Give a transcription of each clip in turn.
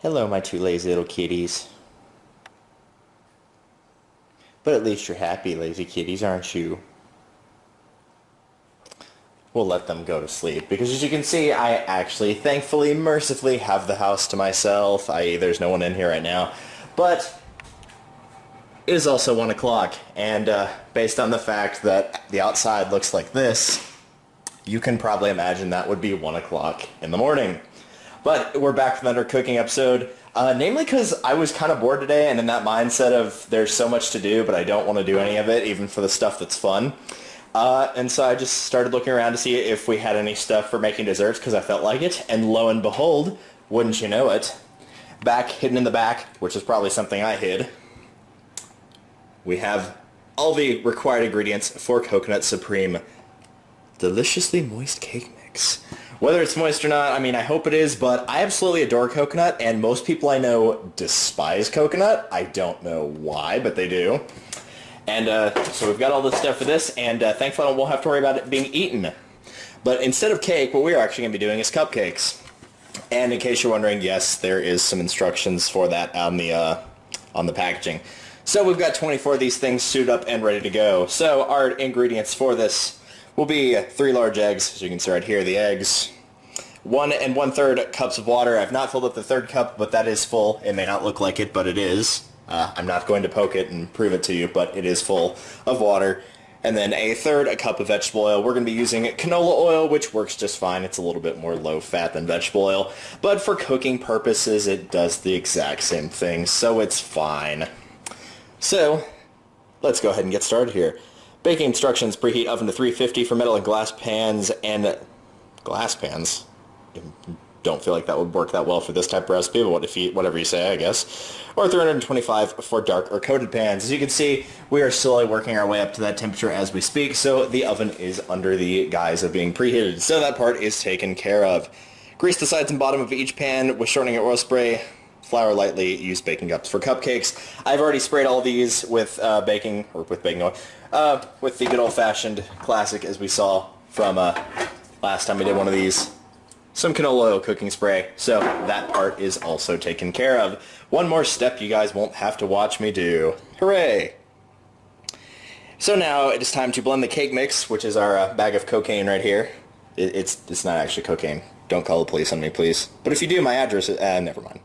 Hello, my two lazy little kitties. But at least you're happy, lazy kitties, aren't you? We'll let them go to sleep, because as you can see, I actually, thankfully, mercifully have the house to myself, i.e. there's no one in here right now. But it is also 1 o'clock, and based on the fact that the outside looks like this, you can probably imagine that would be 1 o'clock in the morning. But we're back for another cooking episode, namely because I was kind of bored today and in that mindset of there's so much to do, but I don't want to do any of it, even for the stuff that's fun. And so I just started looking around to see if we had any stuff for making desserts because I felt like it. And lo and behold, wouldn't you know it, back hidden in the back, which is probably something I hid, we have all the required ingredients for Coconut Supreme deliciously moist cake mix. Whether it's moist or not, I mean, I hope it is, but I absolutely adore coconut, and most people I know despise coconut. I don't know why, but they do. And so we've got all this stuff for this, and thankfully I won't have to worry about it being eaten. But instead of cake, what we're actually going to be doing is cupcakes. And in case you're wondering, yes, there is some instructions for that on the packaging. So we've got 24 of these things suited up and ready to go. So our ingredients for this will be 3 large eggs, as you can see right here, the eggs. 1 1/3 cups of water. I've not filled up the 3rd cup, but that is full. It may not look like it, but it is. I'm not going to poke it and prove it to you, but it is full of water. And then 1/3 cup of vegetable oil. We're going to be using canola oil, which works just fine. It's a little bit more low fat than vegetable oil. But for cooking purposes, it does the exact same thing, so it's fine. So, let's go ahead and get started here. Baking instructions: preheat oven to 350 for metal and glass pans. And glass pans? Don't feel like that would work that well for this type of recipe, but whatever you say, I guess. Or 325 for dark or coated pans. As you can see, we are slowly working our way up to that temperature as we speak, so the oven is under the guise of being preheated. So that part is taken care of. Grease the sides and bottom of each pan with shortening oil spray. Flour lightly. Use baking cups for cupcakes. I've already sprayed all these with baking oil, with the good old-fashioned classic, as we saw from last time we did one of these. Some canola oil cooking spray, so that part is also taken care of. One more step you guys won't have to watch me do. Hooray! So now it is time to blend the cake mix, which is our bag of cocaine right here. It's not actually cocaine. Don't call the police on me, please. But if you do, my address is... never mind.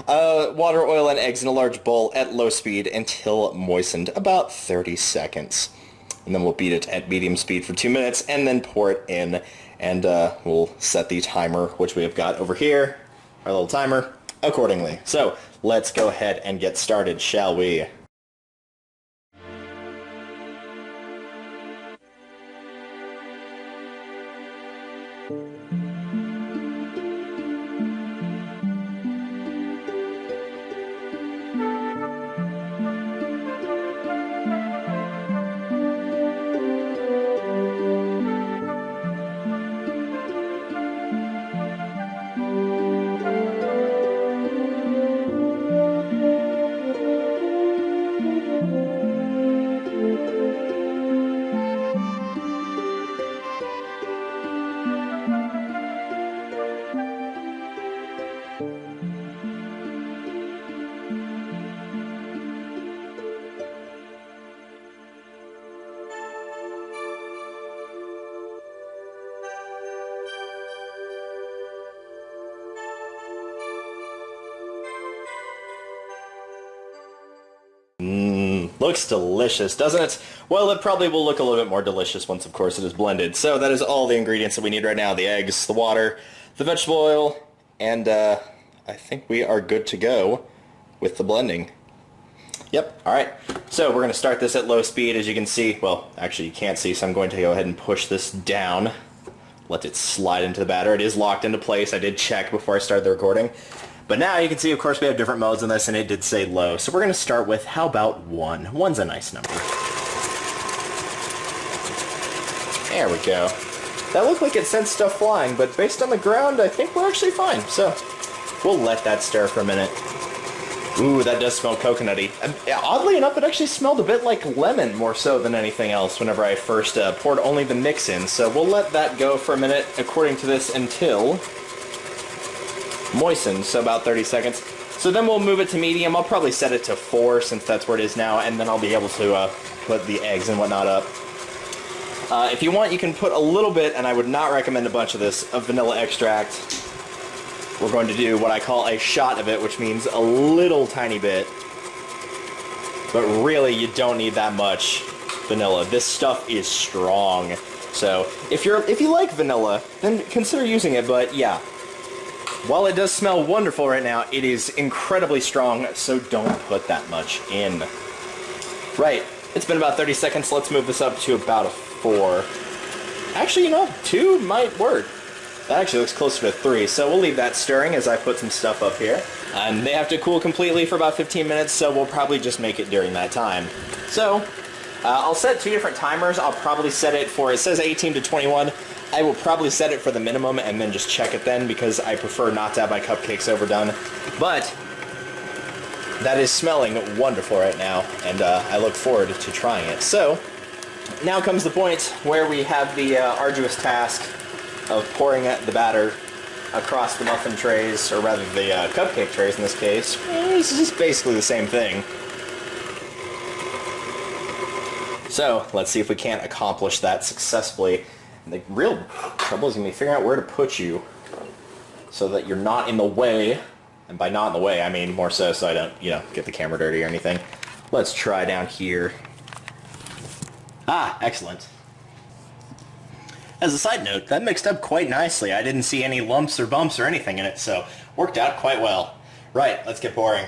Water, oil, and eggs in a large bowl at low speed until moistened, about 30 seconds. And then we'll beat it at medium speed for 2 minutes, and then pour it in. And we'll set the timer, which we have got over here, our little timer, accordingly. So let's go ahead and get started, shall we? Looks delicious, doesn't it? Well, it probably will look a little bit more delicious once, of course, it is blended. So that is all the ingredients that we need right now. The eggs, the water, the vegetable oil, and I think we are good to go with the blending. Yep, alright. So we're going to start this at low speed, as you can see. Well, actually you can't see, so I'm going to go ahead and push this down. Let it slide into the batter. It is locked into place. I did check before I started the recording. But now you can see, of course, we have different modes in this, and it did say low. So we're going to start with, how about 1? 1's a nice number. There we go. That looked like it sent stuff flying, but based on the ground, I think we're actually fine. So we'll let that stir for a minute. Ooh, that does smell coconutty. Oddly enough, it actually smelled a bit like lemon more so than anything else whenever I first poured only the mix in. So we'll let that go for a minute, according to this, until... moistened, so about 30 seconds. So then we'll move it to medium. I'll probably set it to 4 since that's where it is now, and then I'll be able to put the eggs and whatnot up. If you want, you can put a little bit, and I would not recommend a bunch of this, of vanilla extract. We're going to do what I call a shot of it, which means a little tiny bit. But really, you don't need that much vanilla. This stuff is strong. So if you like vanilla, then consider using it, but yeah. While it does smell wonderful right now, it is incredibly strong, so don't put that much in. Right, it's been about 30 seconds. Let's move this up to about a 4. Actually, you know, 2 might work. That actually looks closer to 3, so we'll leave that stirring as I put some stuff up here. And they have to cool completely for about 15 minutes, so we'll probably just make it during that time. So, I'll set 2 different timers. I'll probably set it for, it says 18 to 21. I will probably set it for the minimum and then just check it then, because I prefer not to have my cupcakes overdone. But that is smelling wonderful right now, and I look forward to trying it. So, now comes the point where we have the arduous task of pouring the batter across the muffin trays, or rather the cupcake trays in this case. This is basically the same thing. So, let's see if we can't accomplish that successfully. The real trouble is going to be figuring out where to put you so that you're not in the way. And by not in the way, I mean more so I don't, you know, get the camera dirty or anything. Let's try down here. Ah, excellent. As a side note, that mixed up quite nicely. I didn't see any lumps or bumps or anything in it, so worked out quite well. Right, let's get pouring.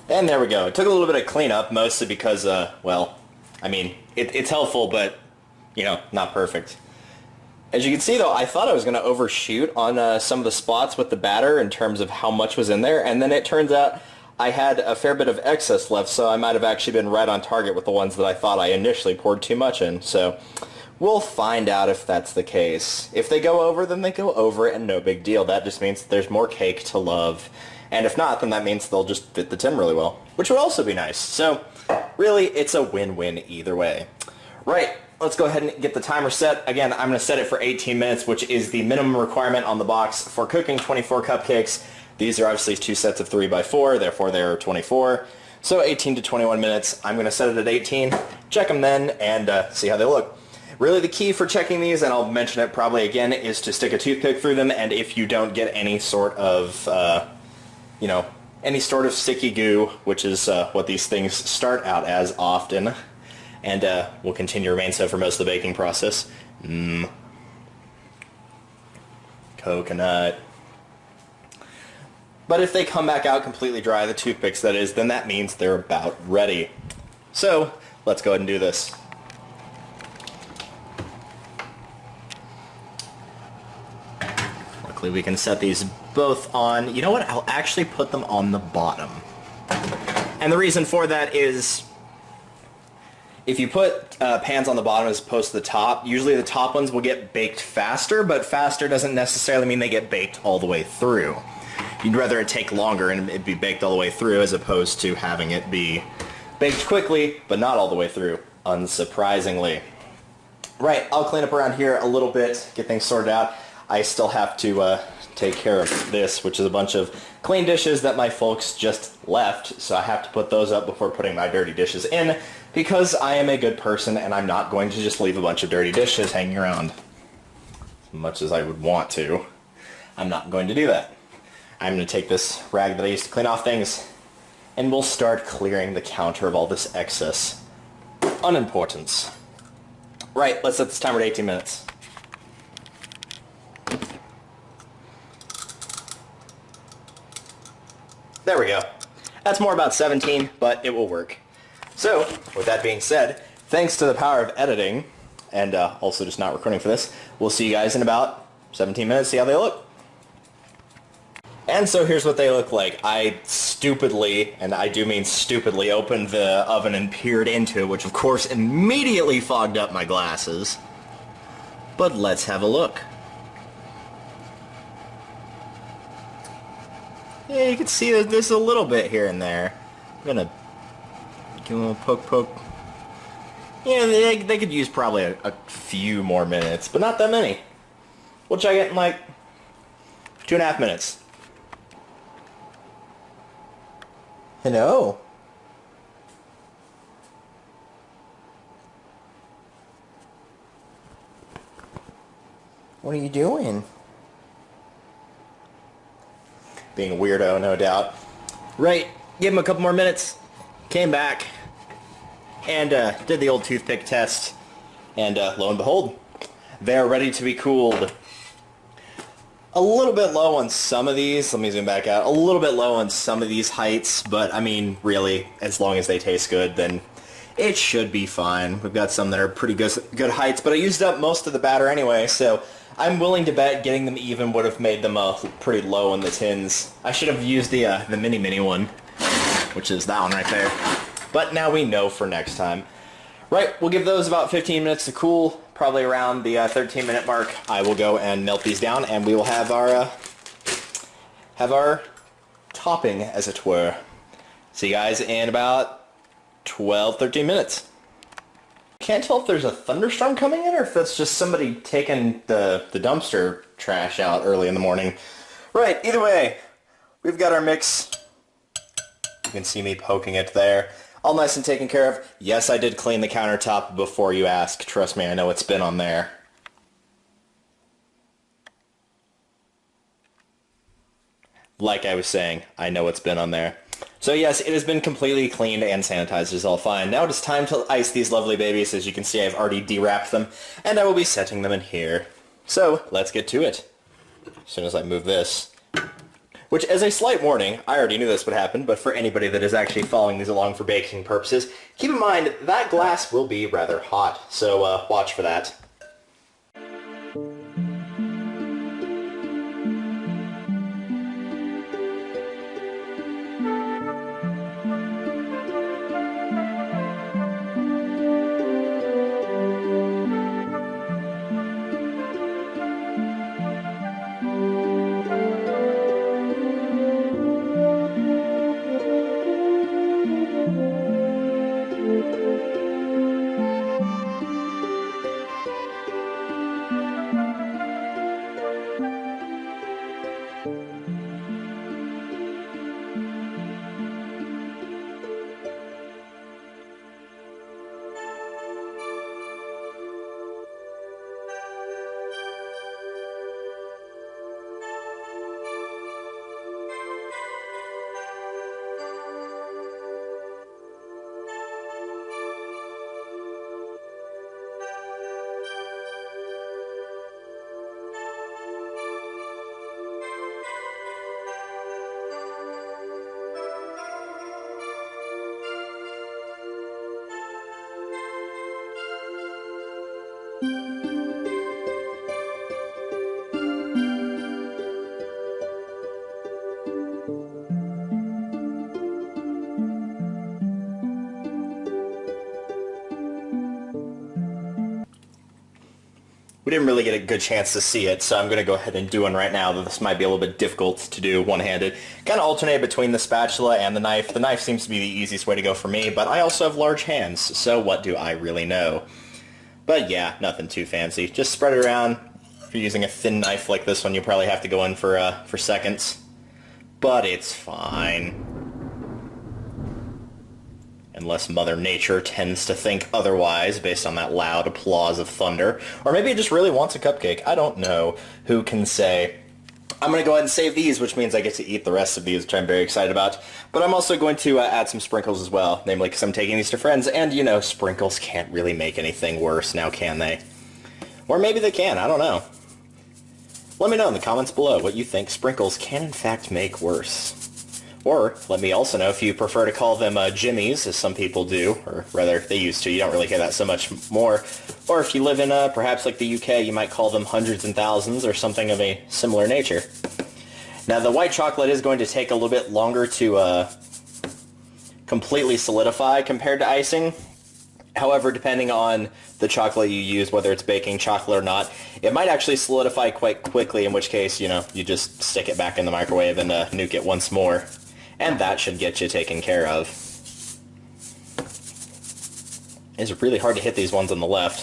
And there we go. It took a little bit of cleanup, mostly because, well, I mean, it's helpful, but, you know, not perfect. As you can see, though, I thought I was going to overshoot on some of the spots with the batter in terms of how much was in there, and then it turns out I had a fair bit of excess left, so I might have actually been right on target with the ones that I thought I initially poured too much in. So we'll find out if that's the case. If they go over, then they go over, and no big deal. That just means that there's more cake to love. And if not, then that means they'll just fit the tin really well, which would also be nice. So really, it's a win-win either way. Right, let's go ahead and get the timer set. Again, I'm going to set it for 18 minutes, which is the minimum requirement on the box for cooking 24 cupcakes. These are obviously 2 sets of 3 by 4, therefore they're 24. So 18 to 21 minutes. I'm going to set it at 18, check them then, and see how they look. Really the key for checking these, and I'll mention it probably again, is to stick a toothpick through them, and if you don't get any sort of, you know, any sort of sticky goo, which is what these things start out as often, and will continue to remain so for most of the baking process. Coconut. But if they come back out completely dry, the toothpicks that is, then that means they're about ready. So, let's go ahead and do this. Luckily we can set these both on, you know what, I'll actually put them on the bottom. And the reason for that is, if you put pans on the bottom as opposed to the top, usually the top ones will get baked faster, but faster doesn't necessarily mean they get baked all the way through. You'd rather it take longer and it be baked all the way through as opposed to having it be baked quickly, but not all the way through. unsurprisingly. Right, I'll clean up around here a little bit, get things sorted out. I still have to take care of this, which is a bunch of clean dishes that my folks just left, so I have to put those up before putting my dirty dishes in, because I am a good person and I'm not going to just leave a bunch of dirty dishes hanging around. As much as I would want to, I'm not going to do that. I'm going to take this rag that I used to clean off things, and we'll start clearing the counter of all this excess unimportance. Right, let's set this timer to 18 minutes. There we go. That's more about 17, but it will work. So, with that being said, thanks to the power of editing, and also just not recording for this, we'll see you guys in about 17 minutes, see how they look. And so here's what they look like. I stupidly, and I do mean stupidly, opened the oven and peered into it, which of course immediately fogged up my glasses. But let's have a look. Yeah, you can see that there's a little bit here and there. I'm gonna give them a poke. Yeah, they could use probably a few more minutes, but not that many. We'll check it in like 2.5 minutes. Hello. What are you doing? Being a weirdo, no doubt. Right, gave him a couple more minutes, came back, and did the old toothpick test, and lo and behold, they're ready to be cooled. A little bit low on some of these, let me zoom back out, a little bit low on some of these heights, but I mean, really, as long as they taste good, then it should be fine. We've got some that are pretty good heights, but I used up most of the batter anyway, so I'm willing to bet getting them even would have made them pretty low in the tins. I should have used the mini one, which is that one right there. But now we know for next time. Right, we'll give those about 15 minutes to cool. Probably around the 13-minute mark, I will go and melt these down, and we will have our topping, as it were. See you guys in about 12, 13 minutes. Can't tell if there's a thunderstorm coming in or if that's just somebody taking the dumpster trash out early in the morning. Right, either way, we've got our mix. You can see me poking it there. All nice and taken care of. Yes, I did clean the countertop before you ask. Trust me, I know it's been on there. Like I was saying, I know it's been on there. So yes, it has been completely cleaned and sanitized. It's all fine. Now it is time to ice these lovely babies. As you can see, I've already de-wrapped them, and I will be setting them in here. So, let's get to it. As soon as I move this. Which, as a slight warning, I already knew this would happen, but for anybody that is actually following these along for baking purposes, keep in mind that glass will be rather hot, so watch for that. we didn't really get a good chance to see it, so I'm going to go ahead and do one right now, though this might be a little bit difficult to do one-handed. Kind of alternate between the spatula and the knife. The knife seems to be the easiest way to go for me, but I also have large hands, so what do I really know? But yeah, nothing too fancy. Just spread it around. If you're using a thin knife like this one, you probably have to go in for seconds. But it's fine. Unless Mother Nature tends to think otherwise based on that loud applause of thunder. Or maybe it just really wants a cupcake. I don't know. Who can say? I'm going to go ahead and save these, which means I get to eat the rest of these, which I'm very excited about. But I'm also going to add some sprinkles as well, namely because I'm taking these to friends. And, you know, sprinkles can't really make anything worse now, can they? Or maybe they can. I don't know. Let me know in the comments below what you think sprinkles can in fact make worse. Or let me also know if you prefer to call them jimmies, as some people do, or rather, they used to. You don't really hear that so much more. Or if you live in perhaps like the UK, you might call them hundreds and thousands, or something of a similar nature. Now, the white chocolate is going to take a little bit longer to completely solidify compared to icing. However, depending on the chocolate you use, whether it's baking chocolate or not, it might actually solidify quite quickly, in which case, you know, you just stick it back in the microwave and nuke it once more. And that should get you taken care of. It's really hard to hit these ones on the left.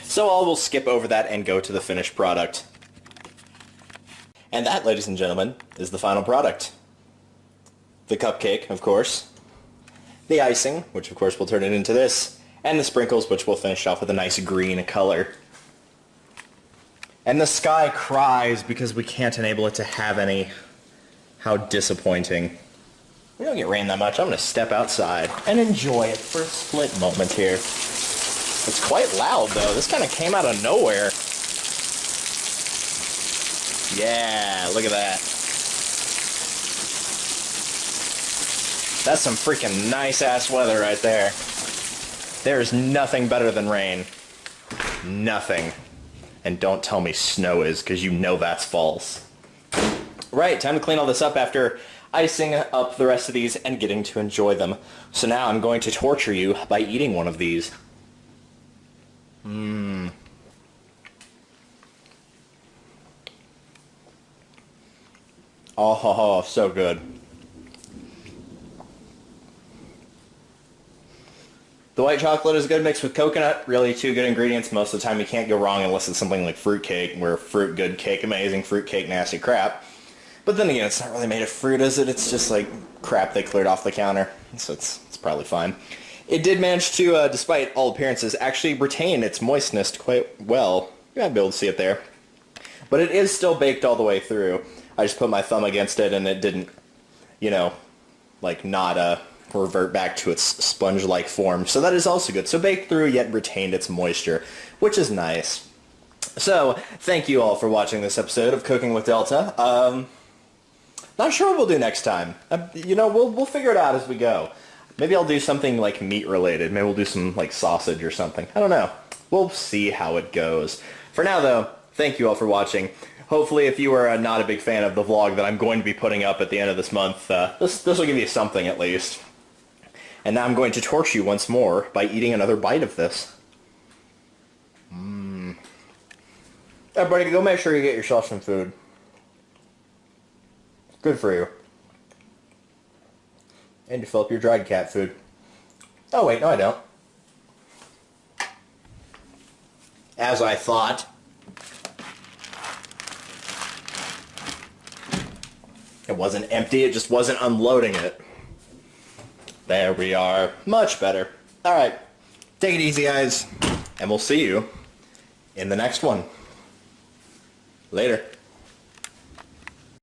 So I will skip over that and go to the finished product. And that, ladies and gentlemen, is the final product. The cupcake, of course. The icing, which of course will turn it into this. And the sprinkles, which will finish off with a nice green color. And the sky cries because we can't enable it to have any. How disappointing. We don't get rain that much. I'm going to step outside and enjoy it for a split moment here. It's quite loud, though. This kind of came out of nowhere. Yeah, look at that. That's some freaking nice-ass weather right there. There's nothing better than rain. Nothing. And don't tell me snow is, because you know that's false. Right, time to clean all this up after icing up the rest of these and getting to enjoy them. So now I'm going to torture you by eating one of these. Oh, so good. The white chocolate is good mixed with coconut. Really two good ingredients. Most of the time you can't go wrong unless it's something like fruit cake, where fruit good, cake amazing, fruit cake nasty crap. But then again, it's not really made of fruit, is it? It's just like crap they cleared off the counter. So it's probably fine. It did manage to, despite all appearances, actually retain its moistness quite well. You might be able to see it there. But it is still baked all the way through. I just put my thumb against it and it didn't, you know, like not revert back to its sponge-like form. So that is also good. So baked through yet retained its moisture, which is nice. So, thank you all for watching this episode of Cooking with Delta. Not sure what we'll do next time. You know, we'll figure it out as we go. Maybe I'll do something like meat related. Maybe we'll do some like sausage or something. I don't know. We'll see how it goes. For now though, thank you all for watching. Hopefully if you are not a big fan of the vlog that I'm going to be putting up at the end of this month, this will give you something at least. And now I'm going to torture you once more by eating another bite of this. Everybody go make sure you get yourself some food. Good for you. And to fill up your dried cat food. Oh wait, no I don't. As I thought. It wasn't empty, it just wasn't unloading it. There we are. Much better. Alright. Take it easy, guys. And we'll see you in the next one. Later.